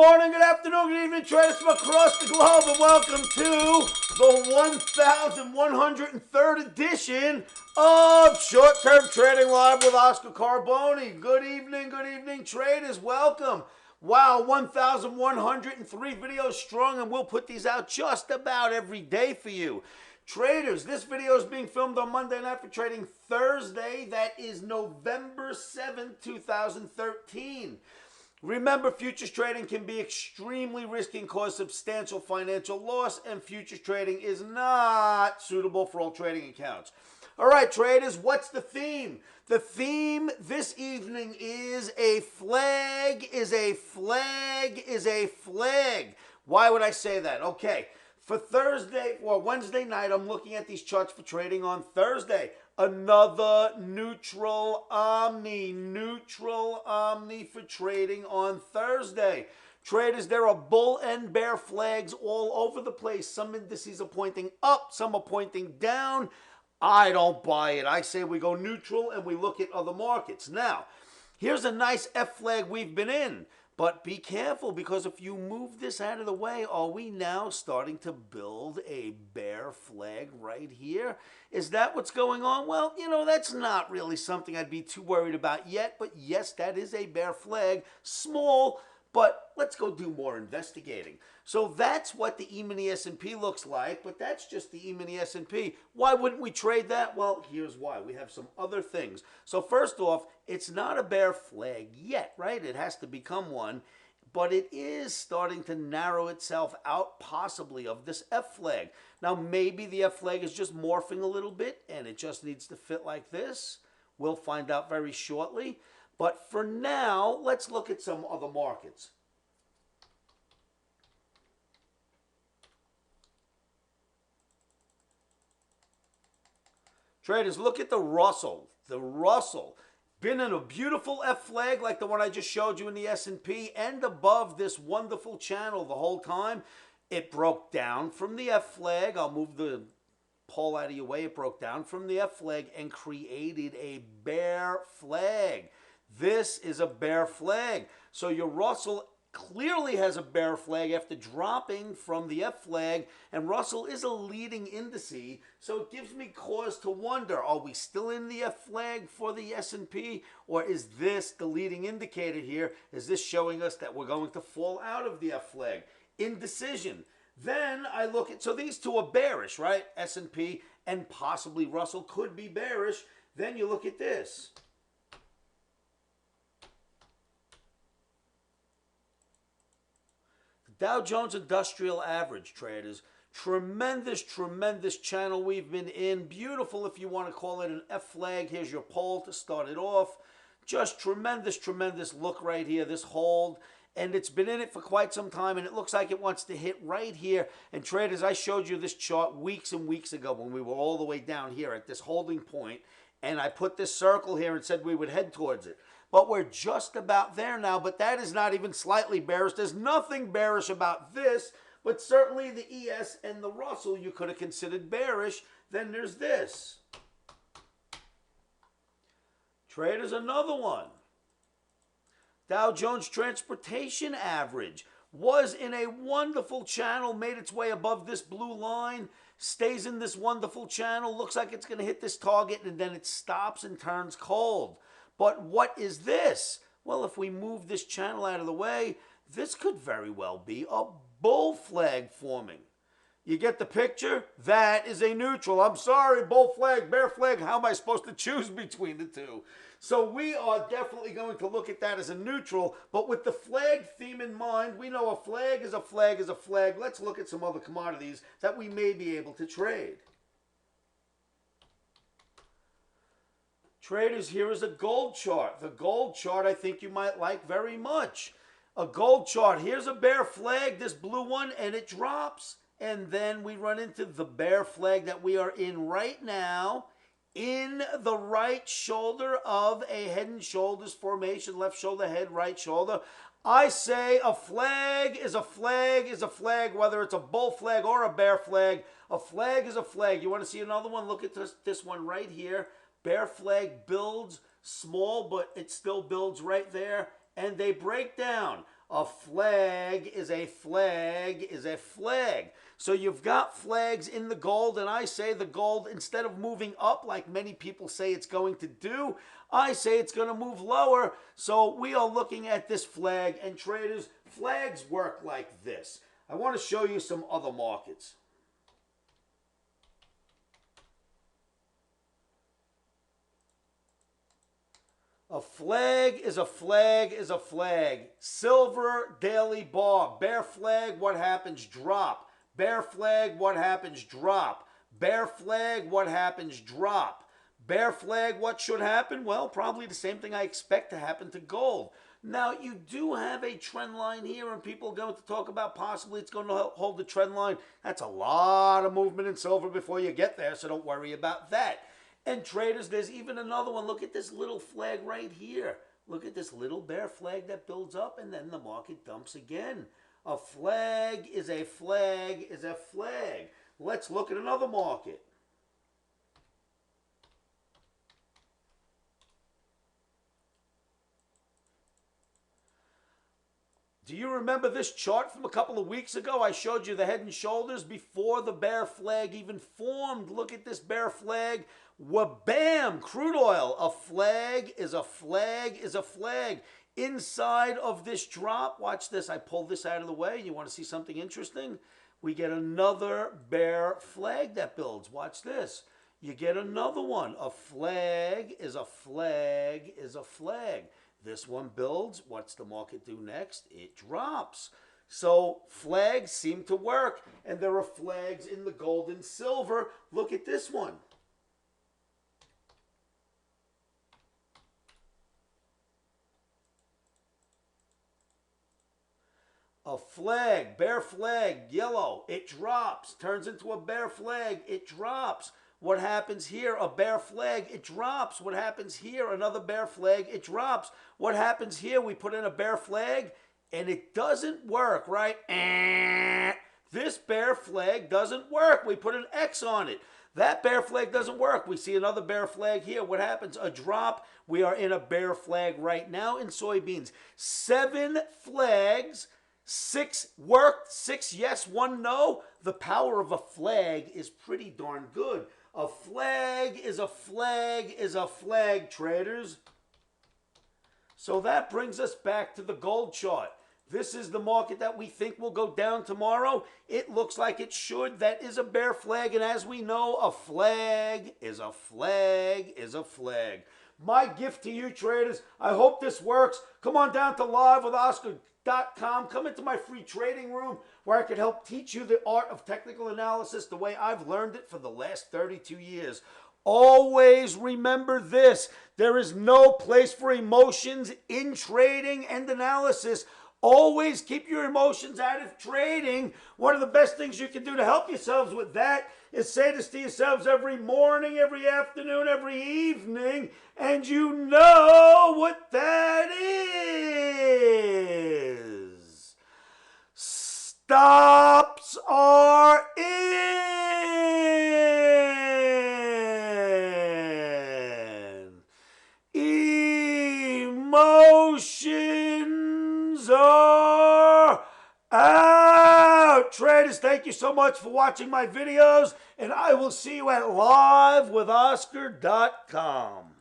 morning, good afternoon, good evening, traders from across the globe, and welcome to the 1103rd edition of Short-Term Trading Live with Oscar Carboni. Good evening, traders. Welcome. Wow, 1,103 videos strong, and we'll put these out just about every day for you. Traders, this video is being filmed on Monday night for trading Thursday. That is November 7th, 2013. Remember, futures trading can be extremely risky and cause substantial financial loss, and futures trading is not suitable for all trading accounts. All right, traders, what's the theme? The theme this evening is a flag, is a flag, is a flag. Why would I say that? Okay, for Thursday, or Wednesday night, I'm looking at these charts for trading on Thursday. Another neutral omni for trading on Thursday. Traders, there are bull and bear flags all over the place. Some indices are pointing up, some are pointing down. I don't buy it. I say we go neutral and we look at other markets. Now, here's a nice F flag we've been in. But be careful, because if you move this out of the way, are we now starting to build a bear flag right here? Is that what's going on? Well, you know, that's not really something I'd be too worried about yet. But yes, that is a bear flag. Small, but let's go do more investigating. So that's what the emini S&P looks like, but that's just the emini S&P. Why wouldn't we trade that? Well, here's why. We have some other things. So first off, it's not a bear flag yet, right? It has to become one, but it is starting to narrow itself out possibly of this F flag. Now, maybe the F flag is just morphing a little bit and it just needs to fit like this. We'll find out very shortly. But for now, let's look at some other markets. Traders, look at the Russell. The Russell, been in a beautiful F flag like the one I just showed you in the S&P, and above this wonderful channel the whole time. It broke down from the F flag. I'll move the poll out of your way. It broke down from the F flag and created a bear flag. This is a bear flag. So your Russell clearly has a bear flag after dropping from the F flag, and Russell is a leading indice, so it gives me cause to wonder, are we still in the F flag for the S&P, or is this the leading indicator here? Is this showing us that we're going to fall out of the F flag? Indecision. Then I look at, so these two are bearish, right? S&P and possibly Russell could be bearish. Then you look at this. Dow Jones Industrial Average, traders. Tremendous channel we've been in. Beautiful if you want to call it an F flag. Here's your poll to start it off. Just tremendous look right here, this hold. And it's been in it for quite some time, and it looks like it wants to hit right here. And traders, I showed you this chart weeks and weeks ago when we were all the way down here at this holding point. And I put this circle here and said we would head towards it. But we're just about there now, but that is not even slightly bearish. There's nothing bearish about this, but certainly the ES and the Russell you could have considered bearish. Then there's this. Traders, another one. Dow Jones Transportation Average was in a wonderful channel, made its way above this blue line, stays in this wonderful channel, looks like it's going to hit this target, and then it stops and turns cold. But what is this? Well, if we move this channel out of the way, this could very well be a bull flag forming. You get the picture? That is a neutral. I'm sorry, bull flag, bear flag. How am I supposed to choose between the two? So we are definitely going to look at that as a neutral, but with the flag theme in mind, we know a flag is a flag is a flag. Let's look at some other commodities that we may be able to trade. Traders, here is a gold chart. The gold chart I think you might like very much. A gold chart. Here's a bear flag, this blue one, and it drops. And then we run into the bear flag that we are in right now, in the right shoulder of a head and shoulders formation, left shoulder, head, right shoulder. I say a flag is a flag is a flag, whether it's a bull flag or a bear flag. A flag is a flag. You want to see another one? Look at this one right here. Bear flag builds small, but it still builds right there, and they break down. A flag is a flag is a flag. So you've got flags in the gold, and I say the gold, instead of moving up like many people say it's going to do, I say it's going to move lower. So we are looking at this flag, and traders, flags work like this. I want to show you some other markets. A flag is a flag is a flag. Silver daily bar. Bear flag, what happens? Drop. Bear flag, what happens? Drop. Bear flag, what happens? Drop. Bear flag, what should happen? Well, probably the same thing I expect to happen to gold. Now, you do have a trend line here, and people are going to talk about possibly it's going to hold the trend line. That's a lot of movement in silver before you get there, so don't worry about that. And traders, there's even another one. Look at this little flag right here. Look at this little bear flag that builds up, and then the market dumps again. A flag is a flag is a flag. Let's look at another market. Do you remember this chart from a couple of weeks ago? I showed you the head and shoulders before the bear flag even formed. Look at this bear flag. Wha-bam! Crude oil. A flag is a flag is a flag. Inside of this drop, watch this. I pull this out of the way. You want to see something interesting? We get another bear flag that builds. Watch this. You get another one. A flag is a flag is a flag. This one builds. What's the market do next? It drops. So flags seem to work, and there are flags in the gold and silver. Look at this one. A flag, bear flag, yellow, it drops, turns into a bear flag, it drops. What happens here? A bear flag, it drops. What happens here? Another bear flag, it drops. What happens here? We put in a bear flag, and it doesn't work, right? This bear flag doesn't work. We put an X on it. That bear flag doesn't work. We see another bear flag here. What happens? A drop. We are in a bear flag right now in soybeans. 7 flags. 6 worked, 6 yes, 1 no. The power of a flag is pretty darn good. A flag is a flag is a flag, traders. So that brings us back to the gold chart. This is the market that we think will go down tomorrow. It looks like it should. That is a bear flag. And as we know, a flag is a flag is a flag. My gift to you, traders, I hope this works. Come on down to Live with Oscar.com. Come into my free trading room where I can help teach you the art of technical analysis the way I've learned it for the last 32 years. Always remember this. There is no place for emotions in trading and analysis. Always keep your emotions out of trading. One of the best things you can do to help yourselves with that is say this to yourselves every morning, every afternoon, every evening, and you know what that is. Stops are in. Emotions are out. Traders, thank you so much for watching my videos, and I will see you at livewithoscar.com.